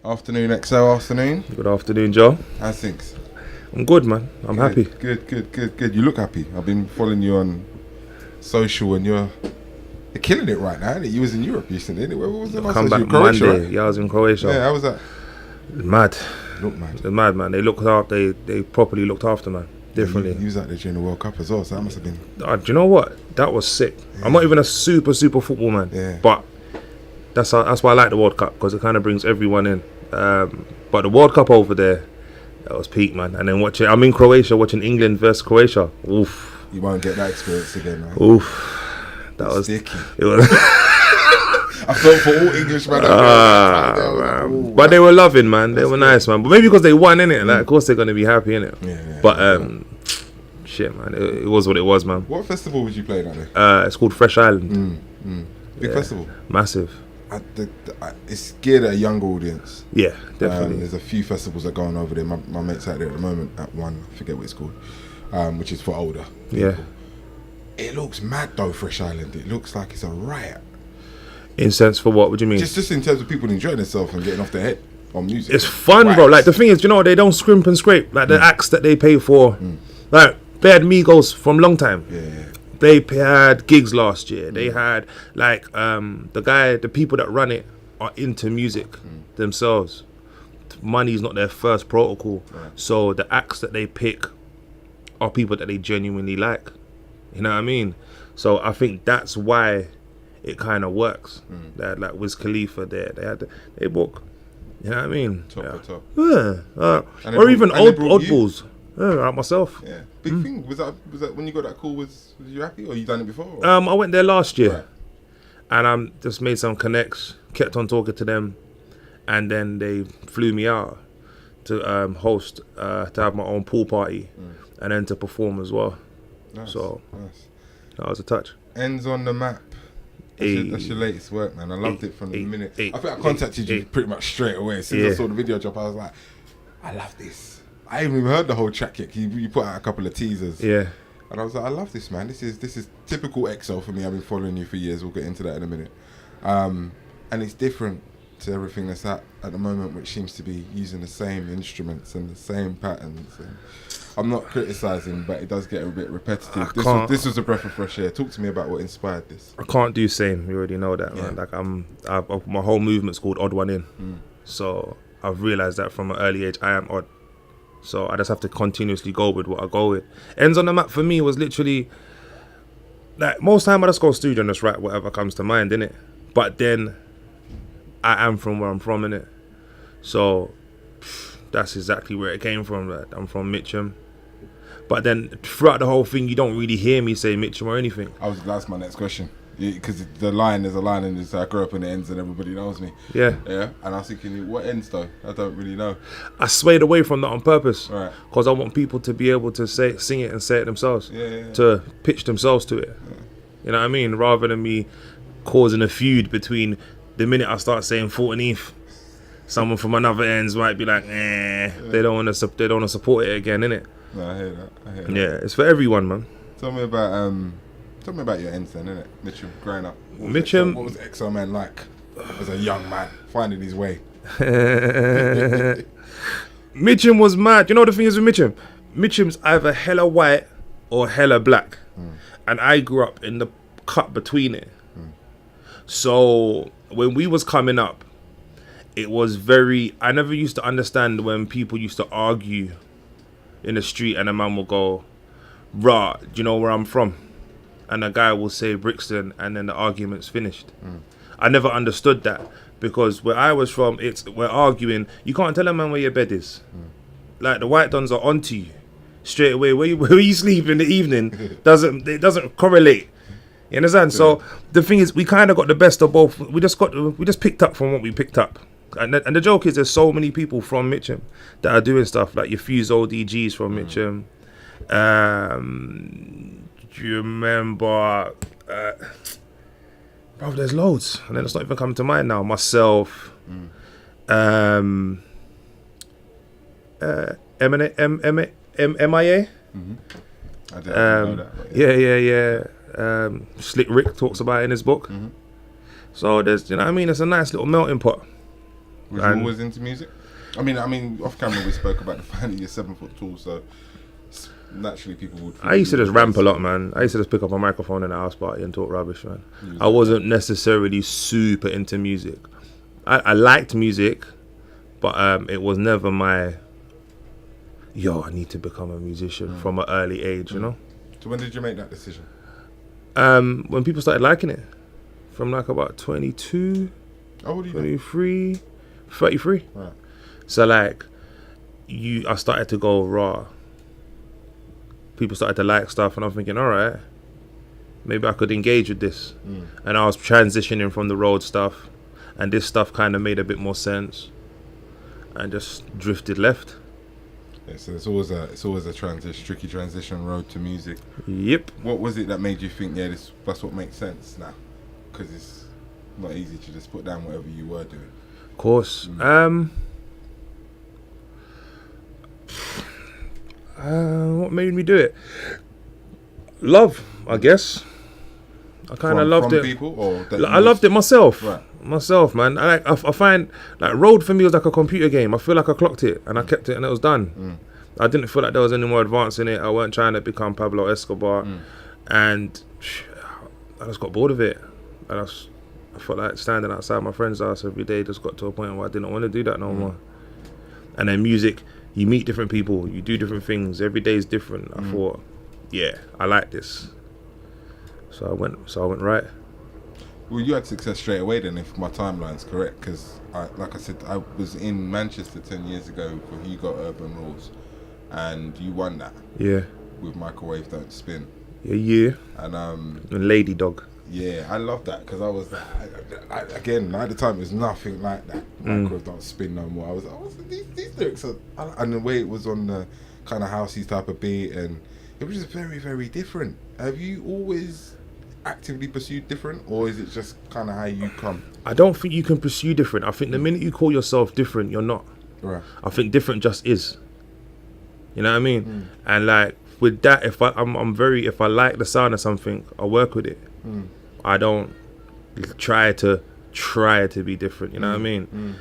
Afternoon, XO afternoon. Good afternoon, Joe. How's things? I'm good, man. I'm happy. Good. You look happy. I've been following you on social and you're killing it right now, innit? You was in Europe recently, innit? Where was the last Come time? back Croatia, Monday. right? Yeah, I was in Croatia. Yeah, how was that? Mad. Look mad. They're mad, man. They looked after. They properly looked after, man. Differently. You was out there during the World Cup as well, so that must have been... Do you know what? That was sick. Yeah. I'm not even a super football man. Yeah. But that's why I like the World Cup, because it kind of brings everyone in. But the World Cup over there, that was peak, man. And then I'm in Croatia watching England versus Croatia. Oof. You won't get that experience again, man. Oof. That was sticky. It was. I felt for all Englishmen. Man. But they were loving, man. They were nice, man. But maybe because they won, innit? Like, of course they're gonna be happy, innit? Yeah. But shit, man. It was what it was, man. What festival was you playing at there? It's called Fresh Island. Big festival. Massive. It's geared at a younger audience. Yeah, definitely. There's a few festivals that are going over there. My mate's out there at the moment at one, I forget what it's called, which is for older people. Yeah. It looks mad though, Fresh Island. It looks like it's a riot. In sense for what? What do you mean? Just in terms of people enjoying themselves and getting off their head on music. It's fun, bro. Like, the thing is, they don't scrimp and scrape. Like, the acts that they pay for. Like, they had Migos from long time. Yeah. They had gigs last year. They had, like, the people that run it are into music themselves. Money is not their first protocol. Right. So the acts that they pick are people that they genuinely like. You know what I mean? So I think that's why it kind of works. They had, like, Wiz Khalifa there. They book. You know what I mean? Top. Yeah. Or even oddballs. Yeah, like myself. Yeah. Big thing. Was that when you got that call? Was you happy, or you done it before? Or? I went there last year, right. and just made some connects. Kept on talking to them, and then they flew me out to host, to have my own pool party, and then to perform as well. Nice. So that was a touch. Ends on the Map. That's your latest work, man. I loved it from the minute. I think I contacted you pretty much straight away. As soon as I saw the video drop, I was like, I love this. I haven't even heard the whole track yet. You put out a couple of teasers. Yeah. And I was like, I love this, man. This is typical EXO for me. I've been following you for years. We'll get into that in a minute. And it's different to everything that's at the moment, which seems to be using the same instruments and the same patterns. And I'm not criticising, but it does get a bit repetitive. This was a breath of fresh air. Talk to me about what inspired this. I can't do same. You already know that, man. Like, my whole movement's called Odd One In. So I've realised that from an early age, I am odd. So I just have to continuously go with what I go with. Ends on the Map for me was literally, like, most time I just go studio and just write whatever comes to mind, innit? But then I am from where I'm from, innit? So that's exactly where it came from. Like, I'm from Mitcham. But then throughout the whole thing, you don't really hear me say Mitcham or anything. That's my next question. Because there's a line and it's I grew up in the ends and everybody knows me. Yeah. And I was thinking, what ends though? I don't really know. I swayed away from that on purpose. Right. Because I want people to be able to sing it and say it themselves. Yeah. To pitch themselves to it. Yeah. You know what I mean? Rather than me causing a feud between the minute I start saying 14th, someone from another ends might be like, they don't want to support it again, innit? No, I hear that. Yeah, it's for everyone, man. Tell me about your ends then, innit? Mitcham, growing up. What was EXO man like as a young man finding his way? Mitcham was mad. You know what the thing is with Mitcham? Mitcham's either hella white or hella black. And I grew up in the cut between it. So when we was coming up, it was I never used to understand when people used to argue in the street and a man will go, "Rah, do you know where I'm from?" And a guy will say Brixton, and then the argument's finished. I never understood that, because where I was from, we're arguing. You can't tell a man where your bed is. Like, the white dons are onto you straight away. Where you sleep in the evening it doesn't correlate. You understand? Yeah. So the thing is, we kind of got the best of both. We just picked up from what we picked up. And the joke is, there's so many people from Mitcham that are doing stuff, like your Fuse ODGs from Mitcham. Do you remember? Bro, there's loads, and then it's not even coming to mind now. Myself, MIA. I don't know that. Yeah. Slick Rick talks about it in his book. So there's, you know what I mean? It's a nice little melting pot. Was you always into music? I mean, off camera we spoke about the fact that you're 7 foot tall, so naturally people would. I used to just ramp a lot, man. I used to just pick up a microphone in a house party and talk rubbish, man. I wasn't necessarily super into music. I liked music, but it was never my. I need to become a musician from an early age, you know. So when did you make that decision? When people started liking it, from like about 22, How old are you 23, 33. Right. So like, I started to go raw. People started to like stuff, and I'm thinking, all right, maybe I could engage with this. And I was transitioning from the road stuff, and this stuff kind of made a bit more sense, and just drifted left. Yeah, so it's always a tricky transition road to music. Yep. What was it that made you think, that's what makes sense now? Because it's not easy to just put down whatever you were doing. Of course. What made me do it? Love, I guess. I kind of loved from it. People, or I loved it myself. Right. Myself, man. I find like road for me was like a computer game. I feel like I clocked it and I kept it and it was done. I didn't feel like there was any more advance in it. I weren't trying to become Pablo Escobar, and I just got bored of it. And I felt like standing outside my friend's house every day just got to a point where I didn't want to do that no more. And then music, you meet different people, you do different things. Every day is different. I thought, I like this. So I went right. Well, you had success straight away then, if my timeline's correct, because like I said, I was in Manchester 10 years ago for He Got Urban Rules, and you won that. Yeah. With Microwave Don't Spin. Yeah. And Lady Dog. Yeah, I love that because I was again at the time it was nothing like that. Microwave Don't Spin no more. I was these lyrics are, and the way it was on the kind of housey type of beat, and it was just very, very different. Have you always actively pursued different, or is it just kind of how you come? I don't think you can pursue different. I think the minute you call yourself different, you're not. Right. I think different just is. You know what I mean? And like with that, if I like the sound of something, I work with it. I don't try to be different. You know what I mean?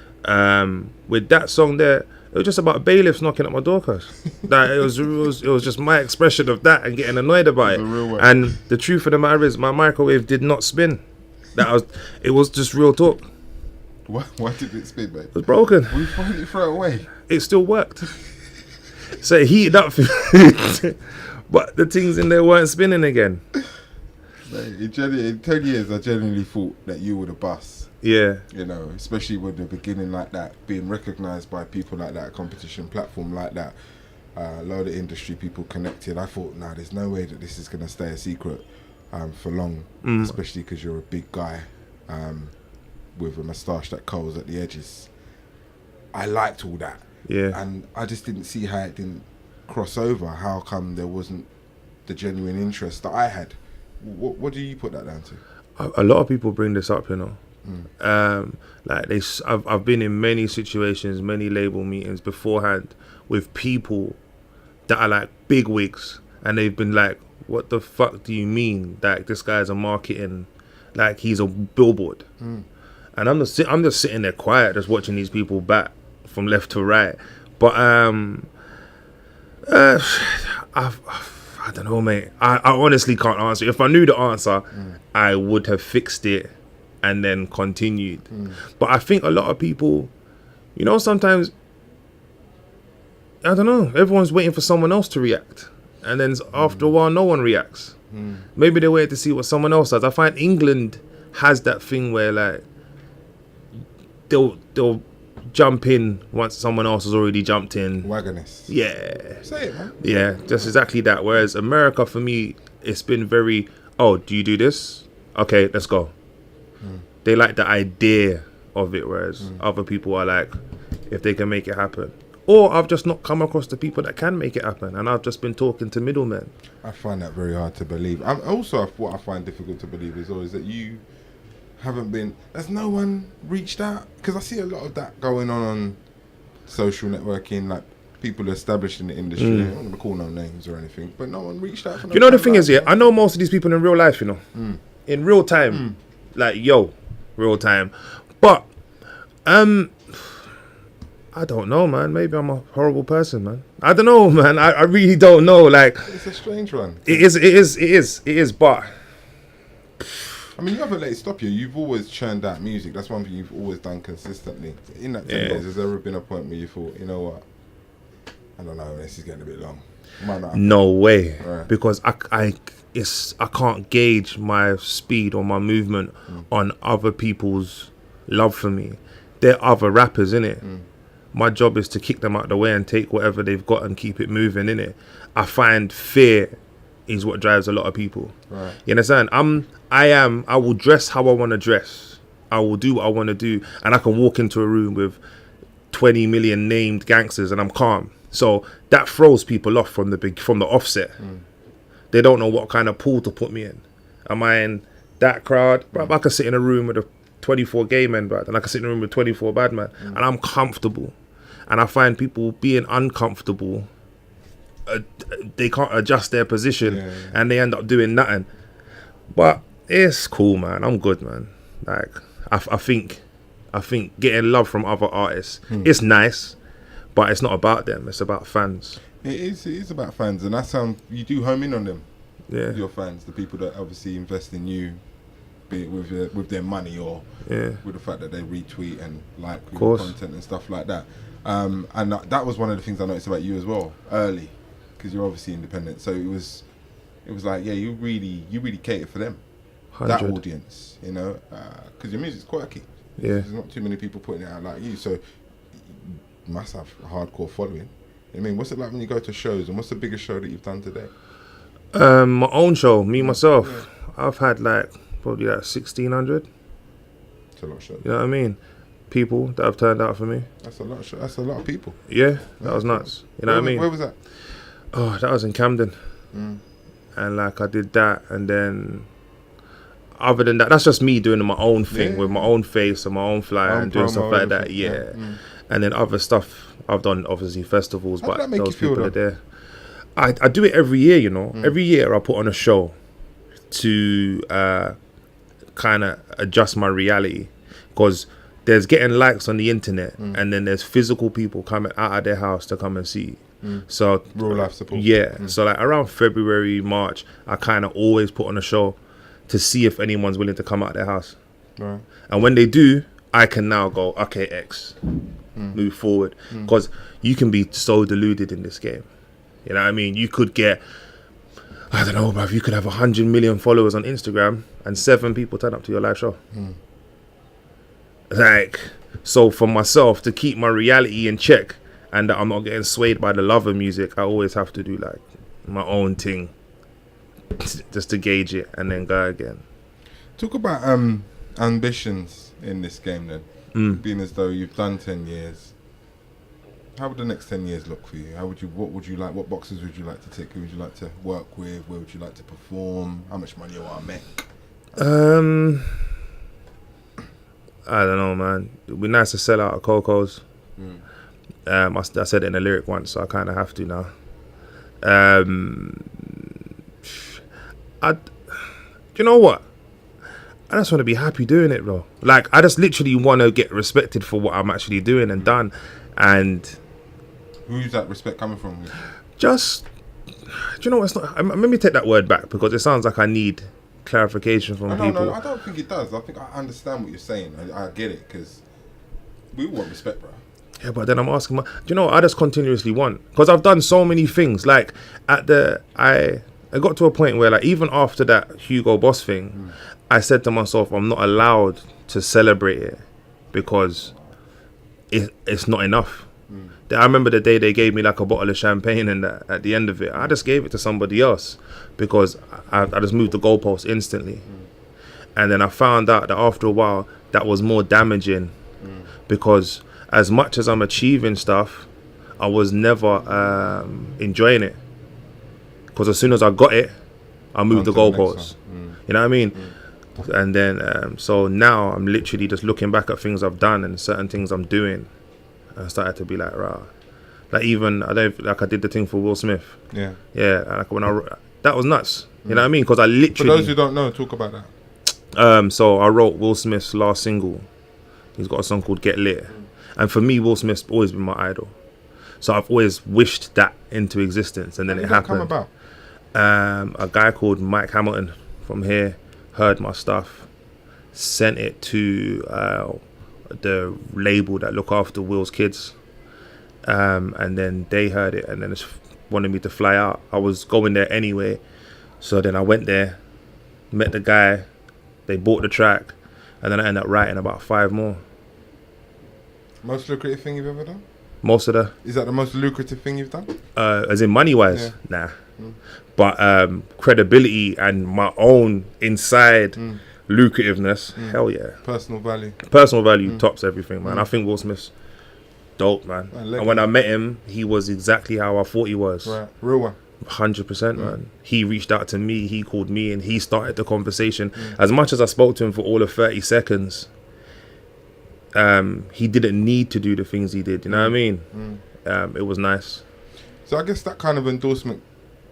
With that song there, it was just about bailiffs knocking at my door, cause that it was just my expression of that and getting annoyed about it. And the truth of the matter is, my microwave did not spin. It was just real talk. Why did it spin, mate? It was broken. We finally throw it away. It still worked. So it heated up, but the things in there weren't spinning again. Mate, in 10 years, I genuinely thought that you were the boss. Yeah. You know, especially with the beginning like that, being recognised by people like that, competition platform like that, a lot of industry people connected. I thought, there's no way that this is going to stay a secret for long, especially because you're a big guy with a moustache that curls at the edges. I liked all that. Yeah. And I just didn't see how it didn't cross over. How come there wasn't the genuine interest that I had? What do you put that down to? A lot of people bring this up, you know. I've been in many situations, many label meetings beforehand with people that are like big wigs, and they've been like, "What the fuck do you mean? Like this guy's a marketing, like he's a billboard?" And I'm just sitting there quiet, just watching these people bat from left to right. But I don't know, mate. I honestly can't answer. If I knew the answer, I would have fixed it and then continued. But I think a lot of people, you know, sometimes, I don't know, everyone's waiting for someone else to react. And then after a while, no one reacts. Maybe they're waiting to see what someone else does. I find England has that thing where, like, they'll jump in once someone else has already jumped in. Wagonist. Yeah. Say it, man. Yeah, just exactly that. Whereas America, for me, it's been very, do you do this? Okay, let's go. They like the idea of it, whereas other people are like, if they can make it happen. Or I've just not come across the people that can make it happen, and I've just been talking to middlemen. I find that very hard to believe. What I find difficult to believe is always that you haven't been. Has no one reached out? Because I see a lot of that going on social networking, like people established in the industry. I don't want to call no names or anything, but no one reached out. You know, the thing is, I know most of these people in real life. You know, in real time, like real time. But I don't know, man. Maybe I'm a horrible person, man. I don't know, man. I really don't know. Like, It's a strange one. it is. But I mean, you haven't let it stop you. You've always churned out music. That's one thing you've always done consistently. In that 10 years, has there ever been a point where you thought, you know what? I don't know, this is getting a bit long. Might not happen. no way, Right. because I can't gauge my speed or my movement on other people's love for me. They're other rappers, innit? My job is to kick them out of the way and take whatever they've got and keep it moving, innit? I find fear is what drives a lot of people. Right. You understand? I will dress how I want to dress. I will do what I want to do, and I can walk into a room with 20 million named gangsters and I'm calm. So that throws people off from the offset. They don't know what kind of pool to put me in. Am I in that crowd? Bro, I can sit in a room with 24 gay men, bro, and I can sit in a room with 24 bad men, and I'm comfortable. And I find people being uncomfortable, they can't adjust their position, and they end up doing nothing. But it's cool, man. I'm good, man. Like, I think getting love from other artists, it's nice, but it's not about them. It's about fans. It is about fans, and that's you do home in on them. Yeah. Your fans, the people that obviously invest in you, be it with their money or with the fact that they retweet and like your content and stuff like that. And that was one of the things I noticed about you as well early, because you're obviously independent. So it was like, yeah, you really cater for them, 100. that audience, you know, because your music's quirky. Yeah. There's not too many people putting it out like you, so you must have a hardcore following. I mean, what's it like when you go to shows, and what's the biggest show that you've done today? My own show, myself, I've had like probably like 1,600. It's a lot of shows. You know what I mean? People that have turned out for me. That's a lot of that's a lot of people. Yeah, that was nuts. You know what I mean? Where was that? Oh, that was in Camden. And like I did that, and then other than that, that's just me doing my own thing with my own face and my own flyer and doing stuff like that. Yeah. And then other stuff I've done, obviously festivals, How but did that make those you feel, people are though? there. I do it every year, you know. Every year I put on a show to kind of adjust my reality, because there's getting likes on the internet, and then there's physical people coming out of their house to come and see. So Real life support. Yeah. So like around February, March, I kind of always put on a show to see if anyone's willing to come out of their house. Right. And when they do, I can now go, okay, X, move forward. Because you can be so deluded in this game. You know what I mean? You could get, I don't know, bruv, you could have 100 million followers on Instagram and 7 people turn up to your live show. Like, so for myself, to keep my reality in check and that I'm not getting swayed by the love of music, I always have to do like my own thing just to gauge it and then go again. Talk about ambitions in this game then. Being as though you've done 10 years. How would the next 10 years look for you? What would you like? What boxes would you like to tick? Who would you like to work with? Where would you like to perform? How much money you want to make? I don't know, man. It'd be nice to sell out of Coco's. I said it in a lyric once, so I kind of have to now. You know what? I just want to be happy doing it, bro. Like, I just literally want to get respected for what I'm actually doing and done. And who's that respect coming from? Just, do you know what? It's not. Let me take that word back, because it sounds like I need clarification from people. No, I don't think it does. I think I understand what you're saying. I get it, because we want respect, bro. Yeah, but then I'm asking, do you know what I just continuously want? Because I've done so many things. Like, I got to a point where, like, even after that Hugo Boss thing, I said to myself, I'm not allowed to celebrate it because it's not enough. I remember the day they gave me like a bottle of champagne, and at the end of it, I just gave it to somebody else because I just moved the goalpost instantly. And then I found out that after a while, that was more damaging because as much as I'm achieving stuff, I was never enjoying it. Because as soon as I got it, I moved the goalposts. You know what I mean? And then, so now I'm literally just looking back at things I've done and certain things I'm doing. I started to be like, rah. Like even, I did the thing for Will Smith. Yeah. Yeah, like when that was nuts. You know what I mean? Because I literally... For those who don't know, talk about that. So I wrote Will Smith's last single. He's got a song called Get Lit. And for me, Will Smith's always been my idol. So I've always wished that into existence, and then it happened. Come about? A guy called Mike Hamilton from here heard my stuff, sent it to the label that look after Will's kids, and then they heard it and then just wanted me to fly out. I was going there anyway, so then I went there, met the guy, they bought the track, and then I ended up writing about 5 more. Most lucrative thing you've ever done? Most of the... Is that the most lucrative thing you've done? As in money-wise? Yeah. Nah. But credibility and my own inside lucrativeness, hell yeah. Personal value tops everything, man. I think Will Smith's dope, man. And when I met him, he was exactly how I thought he was. Right, real one. 100%, man. He reached out to me, he called me, and he started the conversation. As much as I spoke to him for all of 30 seconds, he didn't need to do the things he did, you know what I mean? It was nice. So I guess that kind of endorsement,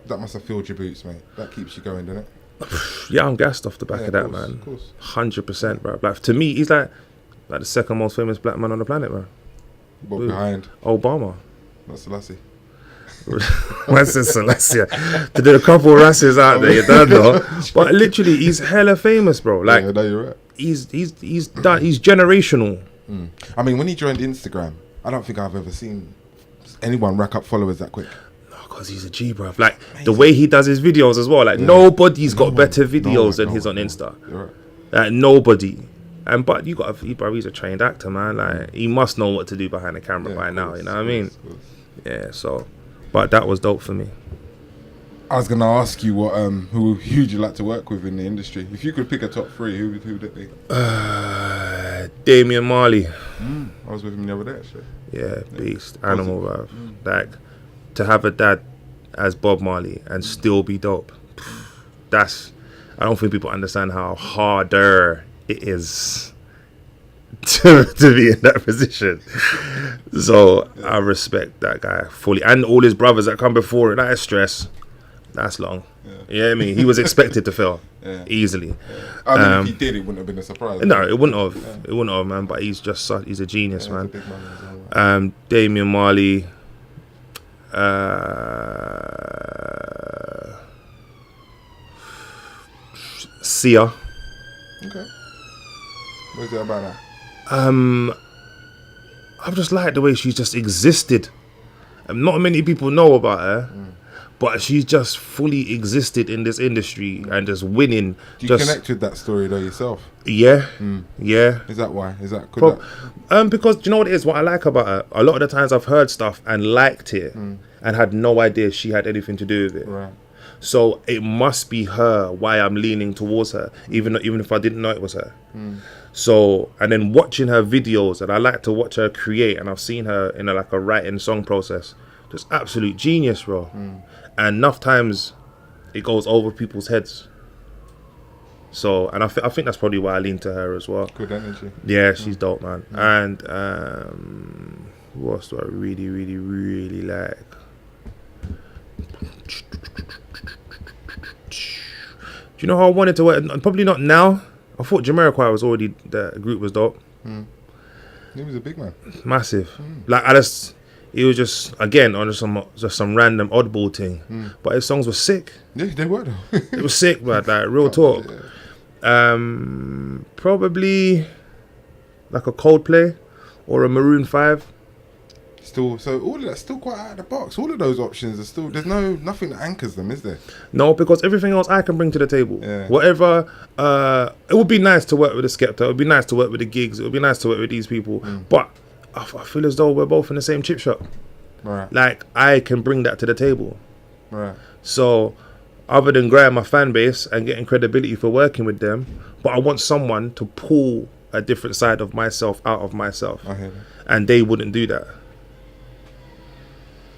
that must have filled your boots, mate. That keeps you going, doesn't it? Yeah, I'm gassed off the back of that, man. Of course. 100%, bro. Like, to me, he's like the second most famous black man on the planet, bro. But behind Obama. Not Selassie. What's this, Selassie? To do a couple of rasses out there, you don't know. But literally, he's hella famous, bro. Like, yeah, no, you're right. He's done. He's generational. I mean, when he joined Instagram, I don't think I've ever seen anyone rack up followers that quick. Because he's a G, bruv. Like, the way he does his videos as well. Like, nobody's got better videos than his on Insta. You're right. Like, nobody. And you got he's a trained actor, man. Like, he must know what to do behind the camera by now. You know what I mean? Yeah. So, but that was dope for me. I was gonna ask you what who'd you like to work with in the industry? If you could pick a top 3, who would it be? Damian Marley. I was with him the other day, actually. Yeah, beast, animal, bruv. Like, to have a dad as Bob Marley and still be dope. I don't think people understand how harder it is to be in that position. So I respect that guy fully, and all his brothers that come before it. That is stress. That's long. Yeah, I mean, he was expected to fail easily. I mean, if he did, it wouldn't have been a surprise. No, it wouldn't have. It wouldn't have, man. But he's a genius, man. He's a big man as well. Damian Marley. Sia. Okay. What is it about that? I've just liked the way she's just existed. Not many people know about her, but she's just fully existed in this industry and just winning. Do you connect with that story though yourself? Yeah, yeah. Is that why? Is that because do you know what it is? What I like about her, a lot of the times I've heard stuff and liked it and had no idea she had anything to do with it. Right. So it must be her why I'm leaning towards her, even if I didn't know it was her. So, and then watching her videos, and I like to watch her create, and I've seen her in a writing song process. Just absolute genius, bro. And enough times it goes over people's heads. So, and I think that's probably why I lean to her as well. Good energy. Yeah, she's dope, man. And who else do I really, really, really like? Do you know how I wanted to work? Probably not now. I thought Jamiroquai was already, the group was dope. He was a big man. Massive. Like, it was just, again, on just some random oddball thing. But his songs were sick. Yeah, they were though. It was sick, man. Like, real talk. Yeah. Probably like a Coldplay or a Maroon 5. So all of that's still quite out of the box. All of those options are still, there's nothing that anchors them, is there? No, because everything else I can bring to the table. Yeah. Whatever, it would be nice to work with the Skepta. It would be nice to work with the Gigs. It would be nice to work with these people. But I feel as though we're both in the same chip shop. Right. Like, I can bring that to the table. Right. So, other than growing my fan base and getting credibility for working with them, but I want someone to pull a different side of myself out of myself. I hear that. And they wouldn't do that.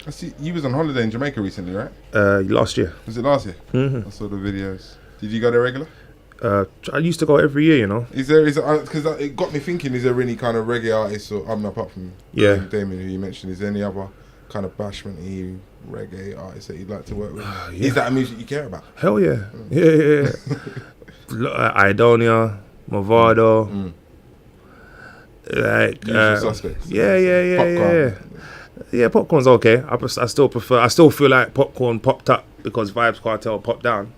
I see you was on holiday in Jamaica recently, right? Last year. Was it last year? I saw the videos. Did you go there regular? I used to go every year, you know. Is there because it got me thinking? Is there any kind of reggae artists, or apart from Damien, who you mentioned, is there any other kind of bashment-y reggae artists that you'd like to work with? Is that a music you care about? Hell yeah, yeah. Idonia, Movado. Like Usual suspects. Yeah. Yeah, popcorn's okay. I still prefer. I still feel like popcorn popped up because Vibes Cartel popped down.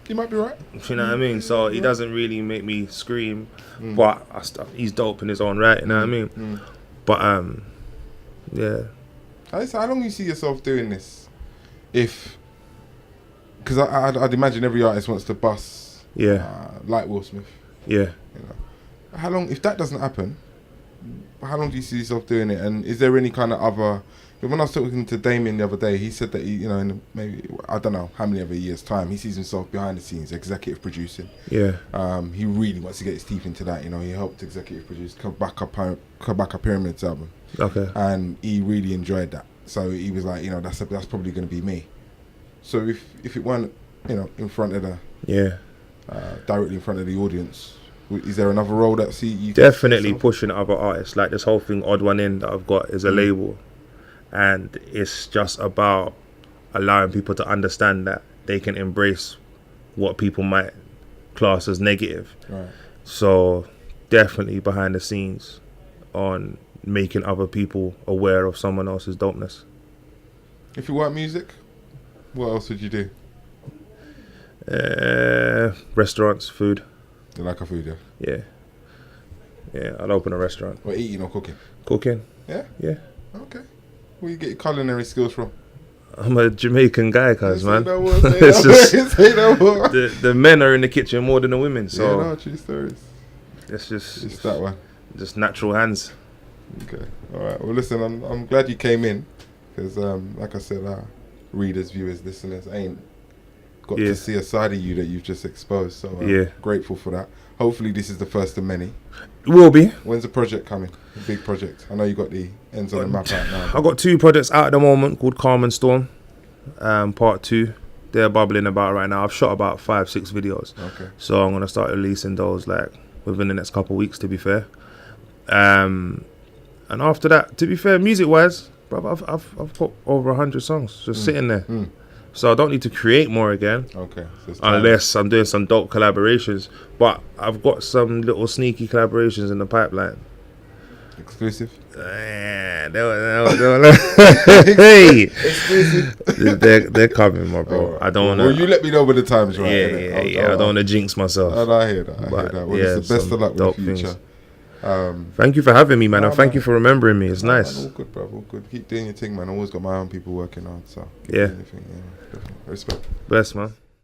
You might be right. You know what I mean? So he doesn't really make me scream, but he's dope in his own right. You know what I mean? But yeah. How long do you see yourself doing this? Because I'd imagine every artist wants to bust. Yeah. Like Will Smith. Yeah. You know, how long? If that doesn't happen, how long do you see yourself doing it? And is there any kind of other? When I was talking to Damien the other day, he said that he, in maybe I don't know how many other years' time, he sees himself behind the scenes, executive producing. Yeah. He really wants to get his teeth into that. He helped executive produce Kabaka Pyramid's album. Okay. And he really enjoyed that. So he was like, that's probably going to be me. So if it weren't, in front of directly in front of the audience, is there another role that you definitely pushing other artists? Like this whole thing, Odd One In, that I've got is a label, and it's just about allowing people to understand that they can embrace what people might class as negative. Right. So definitely behind the scenes on making other people aware of someone else's dopeness. If it weren't music, what else would you do? Restaurants, food. You like a food, yeah? Yeah, I'll open a restaurant. Or eating or cooking? Cooking. Yeah? Yeah. Okay. Where you get your culinary skills from? I'm a Jamaican guy, cuz, man. It's just the men are in the kitchen more than the women, so yeah, no, true stories. It's just that one. Just natural hands. Okay. All right. Well, listen, I'm glad you came in because, like I said, our readers, viewers, listeners ain't got to see a side of you that you've just exposed. So I'm grateful for that. Hopefully, this is the first of many. It will be. When's the project coming? The big project. I know you got the ends on the map out now. I've got 2 projects out at the moment called Calm and Storm, part 2. They're bubbling about right now. I've shot about 5-6 videos. Okay. So I'm gonna start releasing those like within the next couple of weeks. To be fair, and after that, to be fair, music-wise, bro, I've got over 100 songs just sitting there. So I don't need to create more again. Okay. So unless I'm doing some dope collaborations. But I've got some little sneaky collaborations in the pipeline. Exclusive? Hey! They're coming, my bro. Right. I don't want to... Well, you let me know when the time's right. Yeah. I don't want to jinx myself. I hear that. Well, it's the best of luck with the future. Thank you for having me, man, and thank you for remembering me. It's nice. Man, all good, bro. All good. Keep doing your thing, man. I always got my own people working hard, so yeah. Definitely. Respect. Bless, man.